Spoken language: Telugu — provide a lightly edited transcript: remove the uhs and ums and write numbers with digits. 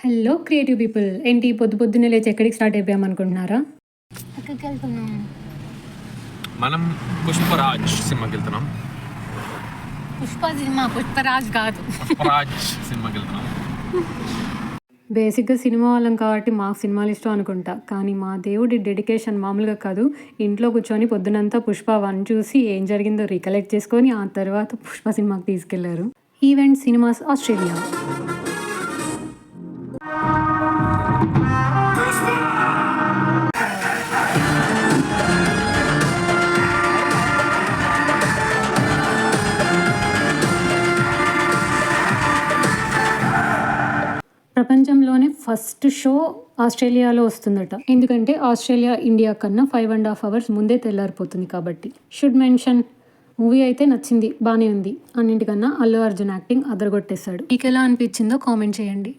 హలో క్రియేటివ్ పీపుల్, ఏంటి పొద్దున్నే లేచి ఎక్కడికి స్టార్ట్ అయిపోయామనుకుంటున్నారా? ఎక్కడికి వెళ్తున్నాం? మనం పుష్పరాజ్ సినిమాకి వెళ్తున్నాం. పుష్పరాజ్ కాదు, పుష్పరాజ్ సినిమాకి వెళ్తున్నాం. బేసిక్గా సినిమా వాళ్ళం కాబట్టి మాకు సినిమాలు ఇష్టం అనుకుంటా, కానీ మా దేవుడి డెడికేషన్ మామూలుగా కాదు. ఇంట్లో కూర్చొని పొద్దునంతా పుష్ప 1 చూసి ఏం జరిగిందో రికలెక్ట్ చేసుకొని ఆ తర్వాత పుష్ప సినిమాకి తీసుకెళ్లారు. Event cinemas Australia. ప్రపంచంలోనే ఫస్ట్ షో ఆస్ట్రేలియాలో వస్తుందట. ఎందుకంటే ఆస్ట్రేలియా ఇండియా కన్నా 5.5 hours ముందే తెల్లారిపోతుంది కాబట్టి. షుడ్ మెన్షన్, మూవీ అయితే నచ్చింది, బాగానే ఉంది. అన్నింటికన్నా అల్లు అర్జున్ యాక్టింగ్ అదరగొట్టేశాడు. మీకు ఎలా అనిపించిందో కామెంట్ చేయండి.